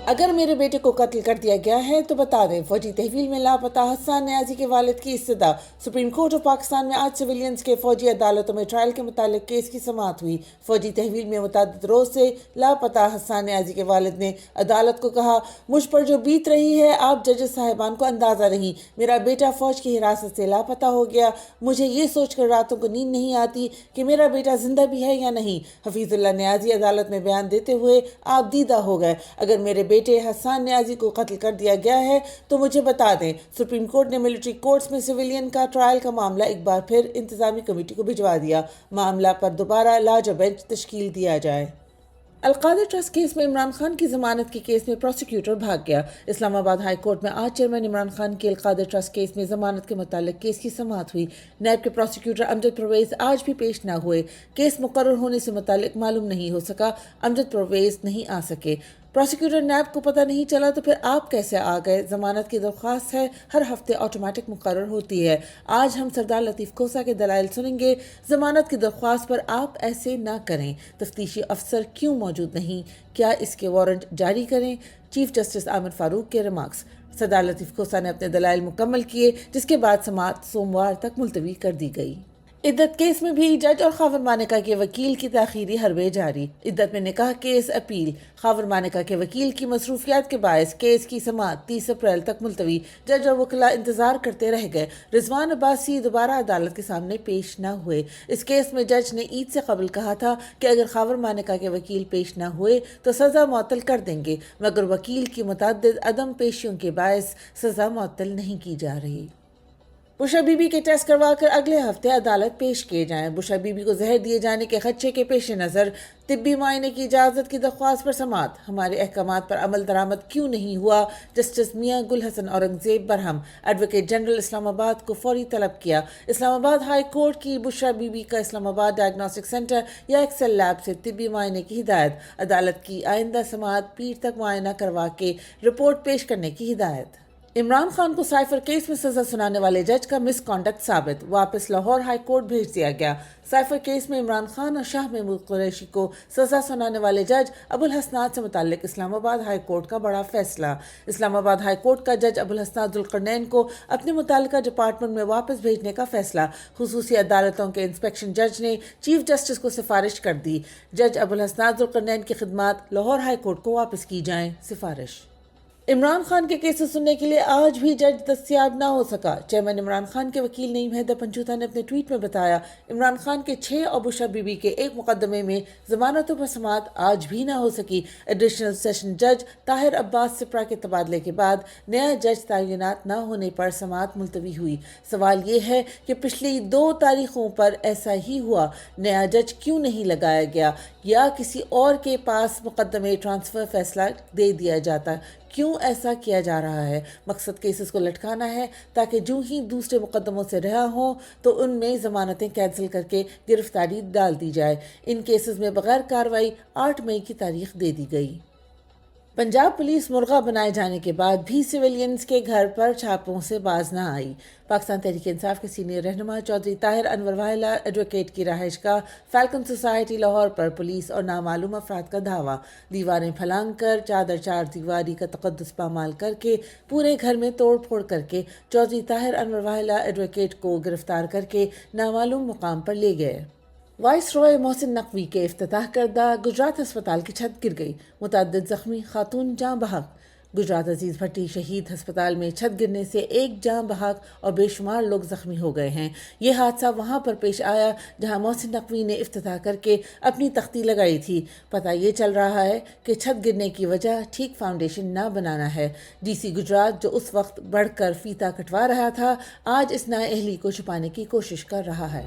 اگر میرے بیٹے کو قتل کر دیا گیا ہے تو بتا دیں۔ فوجی تحویل میں لاپتہ حسان نیازی کے والد کی استدعا۔ سپریم کورٹ آف پاکستان میں آج سویلینز کے فوجی عدالتوں میں ٹرائل کے متعلق کیس کی سماعت ہوئی۔ فوجی تحویل میں متعدد روز سے لاپتہ حسان نیازی کے والد نے عدالت کو کہا، مجھ پر جو بیت رہی ہے آپ ججز صاحبان کو اندازہ نہیں۔ میرا بیٹا فوج کی حراست سے لاپتہ ہو گیا۔ مجھے یہ سوچ کر راتوں کو نیند نہیں آتی کہ میرا بیٹا زندہ بھی ہے یا نہیں۔ حفیظ اللہ نیازی عدالت میں بیان دیتے ہوئے آپ دیدہ ہو گئے۔ اگر میرے بیٹے حسان نیازی کو قتل کر دیا گیا ہے تو مجھے بتا دیں۔ سپریم کورٹ نے ملٹری کورٹس میں سویلین کا ٹرائل کا معاملہ ایک بار پھر انتظامی کمیٹی کو بھجوا دیا۔ معاملہ پر دوبارہ لارجر بینچ تشکیل دیا جائے۔ القادر ٹرسٹ کیس میں عمران خان کی ضمانت کے کیس میں پروسیکیوٹر بھاگ گیا۔ اسلام آباد ہائی کورٹ میں آج چیئرمین عمران خان کی القادر ٹرسٹ کیس میں ضمانت کے متعلق کیس کی سماعت ہوئی۔ نیب کے پروسیکیوٹر امجد پرویز آج بھی پیش نہ ہوئے۔ کیس مقرر ہونے سے متعلق معلوم نہیں ہو سکا۔ امجد پرویز نہیں آ سکے۔ پروسیکیوٹر نیب کو پتہ نہیں چلا تو پھر آپ کیسے آ گئے؟ ضمانت کی درخواست ہے ہر ہفتے آٹومیٹک مقرر ہوتی ہے۔ آج ہم سردار لطیف کھوسہ کے دلائل سنیں گے۔ ضمانت کی درخواست پر آپ ایسے نہ کریں۔ تفتیشی افسر کیوں موجود نہیں؟ کیا اس کے وارنٹ جاری کریں؟ چیف جسٹس عامر فاروق کے ریمارکس۔ سردار لطیف کھوسہ نے اپنے دلائل مکمل کیے جس کے بعد سماعت سوموار تک ملتوی کر دی گئی۔ عدت کیس میں بھی جج اور خاور مانیکا کے وکیل کی تاخیری حربے جاری۔ عدت میں نکاح کیس اپیل۔ خاور مانیکا کے وکیل کی مصروفیات کے باعث کیس کی سماعت 30 اپریل تک ملتوی۔ جج اور وکلاء انتظار کرتے رہ گئے۔ رضوان عباسی دوبارہ عدالت کے سامنے پیش نہ ہوئے۔ اس کیس میں جج نے عید سے قبل کہا تھا کہ اگر خاور مانیکا کے وکیل پیش نہ ہوئے تو سزا معطل کر دیں گے، مگر وکیل کی متعدد عدم پیشیوں کے باعث سزا معطل نہیں کی جا رہی۔ بشرا بی بی کے ٹیسٹ کروا کر اگلے ہفتے عدالت پیش کیے جائیں۔ بشرا بی بی کو زہر دیے جانے کے خدشے کے پیش نظر طبی معائنے کی اجازت کی درخواست پر سماعت۔ ہمارے احکامات پر عمل درآمد کیوں نہیں ہوا؟ جسٹس میاں گل حسن اورنگزیب برہم۔ ایڈوکیٹ جنرل اسلام آباد کو فوری طلب کیا۔ اسلام آباد ہائی کورٹ کی بشرا بی بی کا اسلام آباد ڈائگنوسٹک سینٹر یا ایکسل لیب سے طبی معائنے کی ہدایت۔ عدالت کی آئندہ سماعت پیر تک معائنہ کروا کے رپورٹ پیش کرنے کی ہدایت۔ عمران خان کو سائفر کیس میں سزا سنانے والے جج کا مس کانڈکٹ ثابت، واپس لاہور ہائی کورٹ بھیج دیا گیا۔ سائفر کیس میں عمران خان اور شاہ محمود قریشی کو سزا سنانے والے جج ابوالحسنات سے متعلق اسلام آباد ہائی کورٹ کا بڑا فیصلہ۔ اسلام آباد ہائی کورٹ کا جج ابوالحسنات ذوالقرنین کو اپنے متعلقہ ڈپارٹمنٹ میں واپس بھیجنے کا فیصلہ۔ خصوصی عدالتوں کے انسپیکشن جج نے چیف جسٹس کو سفارش کر دی، جج ابوالحسنات ذوالقرنین کی خدمات لاہور ہائی کورٹ کو واپس کی جائیں، سفارش۔ عمران خان کے کیسز سننے کے لیے آج بھی جج دستیاب نہ ہو سکا۔ چیئرمین عمران خان کے وکیل نعیم حیدر پنجوتا نے اپنے ٹویٹ میں بتایا، عمران خان کے 6 اور بشرا بی بی کے 1 مقدمے میں ضمانتوں پر سماعت آج بھی نہ ہو سکی۔ ایڈیشنل سیشن جج طاہر عباس سپرا کے تبادلے کے بعد نیا جج تعینات نہ ہونے پر سماعت ملتوی ہوئی۔ سوال یہ ہے کہ پچھلی 2 تاریخوں پر ایسا ہی ہوا، نیا جج کیوں نہیں لگایا گیا یا کسی اور کے پاس مقدمے ٹرانسفر فیصلہ دے دیا جاتا؟ کیوں ایسا کیا جا رہا ہے؟ مقصد کیسز کو لٹکانا ہے تاکہ جو ہی دوسرے مقدموں سے رہا ہوں تو ان میں ضمانتیں کینسل کر کے گرفتاری ڈال دی جائے۔ ان کیسز میں بغیر کارروائی 8 مئی کی تاریخ دے دی گئی۔ پنجاب پولیس مرغا بنائے جانے کے بعد بھی سویلینز کے گھر پر چھاپوں سے باز نہ آئی۔ پاکستان تحریک انصاف کے سینئر رہنما چودھری طاہر انور واحلہ ایڈوکیٹ کی رہائش گاہ فیلکن سوسائٹی لاہور پر پولیس اور نامعلوم افراد کا دھاوا، دیواریں پھلانگ کر چار دیواری کا تقدس پامال کر کے پورے گھر میں توڑ پھوڑ کر کے چودھری طاہر انور واحلہ ایڈوکیٹ کو گرفتار کر کے نامعلوم مقام پر لے گئے۔ وائس رائے محسن نقوی کے افتتاح کردہ گجرات ہسپتال کی چھت گر گئی، متعدد زخمی، خاتون جاں بحق۔ گجرات عزیز بھٹی شہید ہسپتال میں چھت گرنے سے 1 جاں بحق اور بے شمار لوگ زخمی ہو گئے ہیں۔ یہ حادثہ وہاں پر پیش آیا جہاں محسن نقوی نے افتتاح کر کے اپنی تختی لگائی تھی۔ پتہ یہ چل رہا ہے کہ چھت گرنے کی وجہ ٹھیک فاؤنڈیشن نہ بنانا ہے۔ ڈی سی گجرات جو اس وقت بڑھ کر فیتا کٹوا رہا تھا، آج اس نااہلی کو چھپانے کی کوشش کر رہا ہے۔